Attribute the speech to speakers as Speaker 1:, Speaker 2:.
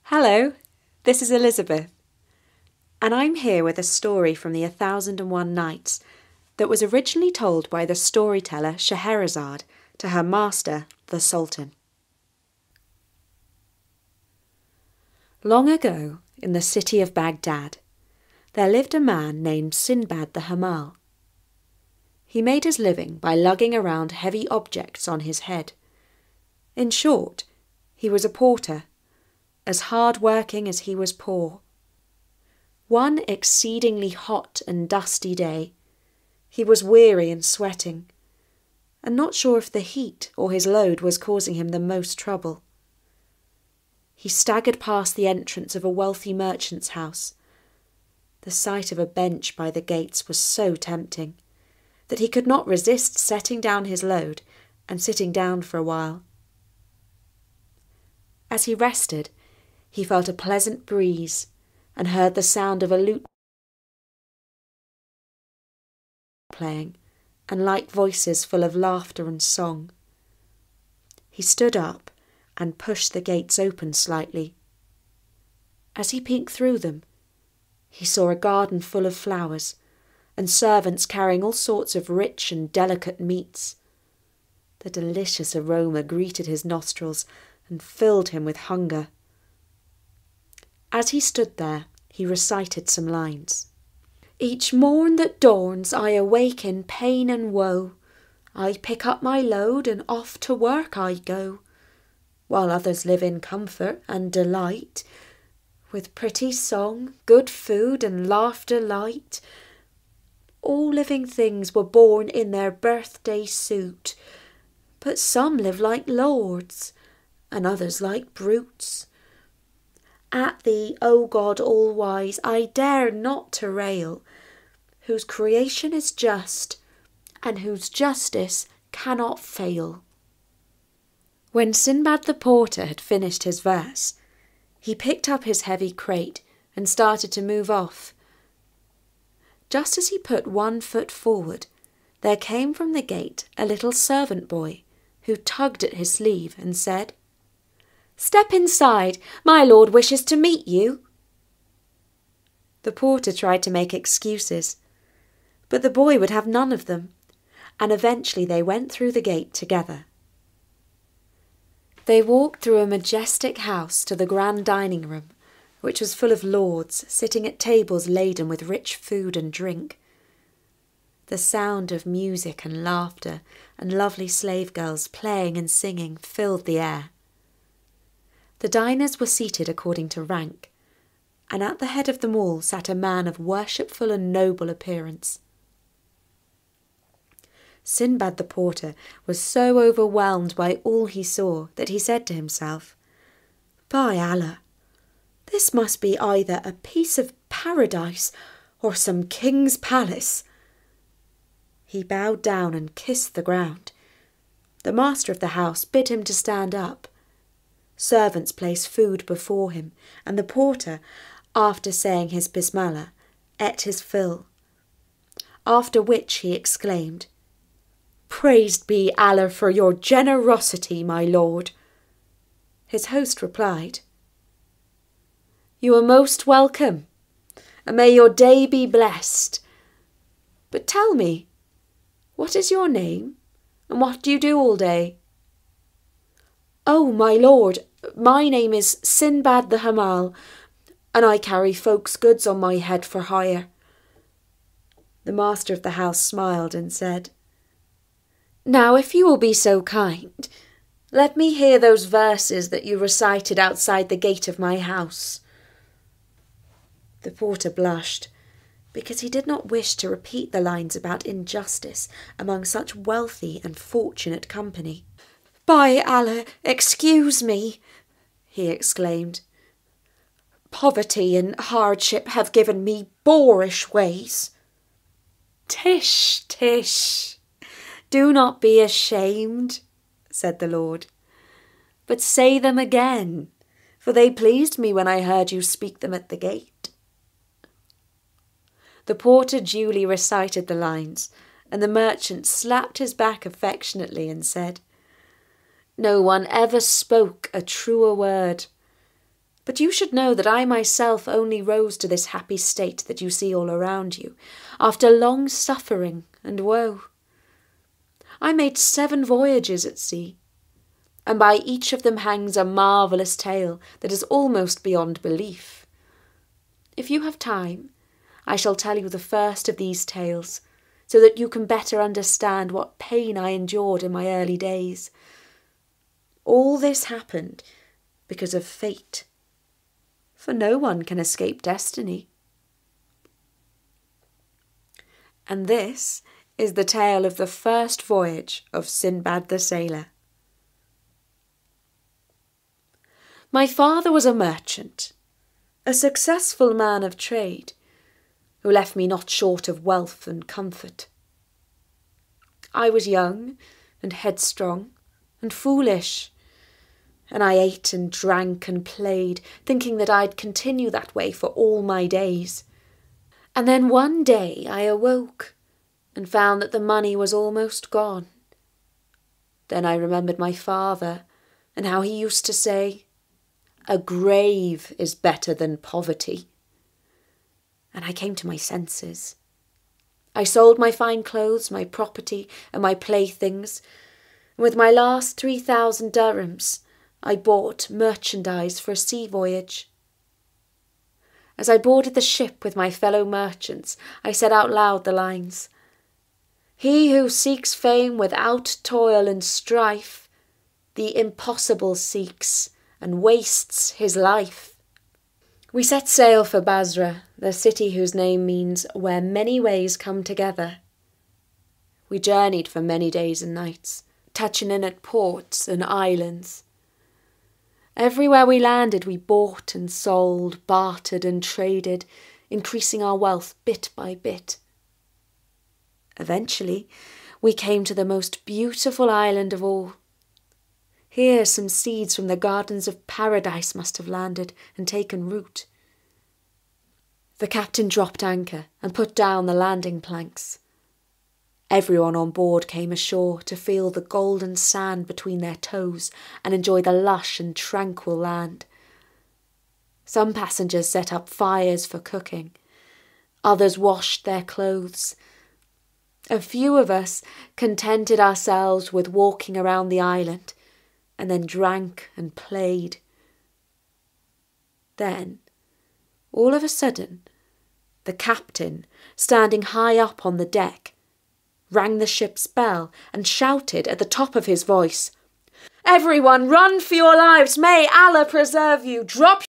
Speaker 1: Hello, this is Elizabeth, and I'm here with a story from the 1001 Nights that was originally told by the storyteller Scheherazade to her master, the Sultan. Long ago, in the city of Baghdad, there lived a man named Sinbad the Hamal. He made his living by lugging around heavy objects on his head. In short, he was a porter, as hard-working as he was poor. One exceedingly hot and dusty day, he was weary and sweating, and not sure if the heat or his load was causing him the most trouble. He staggered past the entrance of a wealthy merchant's house. The sight of a bench by the gates was so tempting that he could not resist setting down his load and sitting down for a while. As he rested, he felt a pleasant breeze and heard the sound of a lute playing and light voices full of laughter and song. He stood up and pushed the gates open slightly. As he peeked through them, he saw a garden full of flowers and servants carrying all sorts of rich and delicate meats. The delicious aroma greeted his nostrils and filled him with hunger. As he stood there, he recited some lines. Each morn that dawns I awake in pain and woe. I pick up my load and off to work I go. While others live in comfort and delight, with pretty song, good food and laughter light. All living things were born in their birthday suit, but some live like lords and others like brutes. At thee, O God all-wise, I dare not to rail, whose creation is just, and whose justice cannot fail. When Sinbad the porter had finished his verse, he picked up his heavy crate and started to move off. Just as he put one foot forward, there came from the gate a little servant boy who tugged at his sleeve and said, "Step inside, my lord wishes to meet you." The porter tried to make excuses, but the boy would have none of them, and eventually they went through the gate together. They walked through a majestic house to the grand dining room, which was full of lords sitting at tables laden with rich food and drink. The sound of music and laughter and lovely slave girls playing and singing filled the air. The diners were seated according to rank, and at the head of them all sat a man of worshipful and noble appearance. Sinbad the porter was so overwhelmed by all he saw that he said to himself, "By Allah, this must be either a piece of paradise or some king's palace." He bowed down and kissed the ground. The master of the house bid him to stand up. Servants placed food before him, and the porter, after saying his bismillah, ate his fill. After which he exclaimed, "Praised be Allah for your generosity, my lord." His host replied, "You are most welcome, and may your day be blessed. But tell me, what is your name, and what do you do all day?" "Oh, my lord, my name is Sinbad the Hamal, and I carry folks' goods on my head for hire." The master of the house smiled and said, "Now, if you will be so kind, let me hear those verses that you recited outside the gate of my house." The porter blushed, because he did not wish to repeat the lines about injustice among such wealthy and fortunate company. "By Allah, excuse me," he exclaimed. "Poverty and hardship have given me boorish ways." "Tish, tish, do not be ashamed," said the Lord, "but say them again, for they pleased me when I heard you speak them at the gate." The porter duly recited the lines, and the merchant slapped his back affectionately and said, "No one ever spoke a truer word. But you should know that I myself only rose to this happy state that you see all around you, after long suffering and woe. I made 7 voyages at sea, and by each of them hangs a marvellous tale that is almost beyond belief. If you have time, I shall tell you the first of these tales, so that you can better understand what pain I endured in my early days. All this happened because of fate, for no one can escape destiny. And this is the tale of the first voyage of Sinbad the Sailor. My father was a merchant, a successful man of trade, who left me not short of wealth and comfort. I was young and headstrong and foolish, and I ate and drank and played, thinking that I'd continue that way for all my days. And then one day I awoke and found that the money was almost gone. Then I remembered my father and how he used to say, "A grave is better than poverty." And I came to my senses. I sold my fine clothes, my property, and my playthings, and with my last 3,000 dirhams, I bought merchandise for a sea voyage. As I boarded the ship with my fellow merchants, I said out loud the lines, "He who seeks fame without toil and strife, the impossible seeks and wastes his life." We set sail for Basra, the city whose name means "where many ways come together." We journeyed for many days and nights, touching in at ports and islands. Everywhere we landed, we bought and sold, bartered and traded, increasing our wealth bit by bit. Eventually, we came to the most beautiful island of all. Here some seeds from the gardens of paradise must have landed and taken root. The captain dropped anchor and put down the landing planks. Everyone on board came ashore to feel the golden sand between their toes and enjoy the lush and tranquil land. Some passengers set up fires for cooking. Others washed their clothes. A few of us contented ourselves with walking around the island and then drank and played. Then, all of a sudden, the captain, standing high up on the deck, rang the ship's bell and shouted at the top of his voice, "Everyone, run for your lives! May Allah preserve you! Drop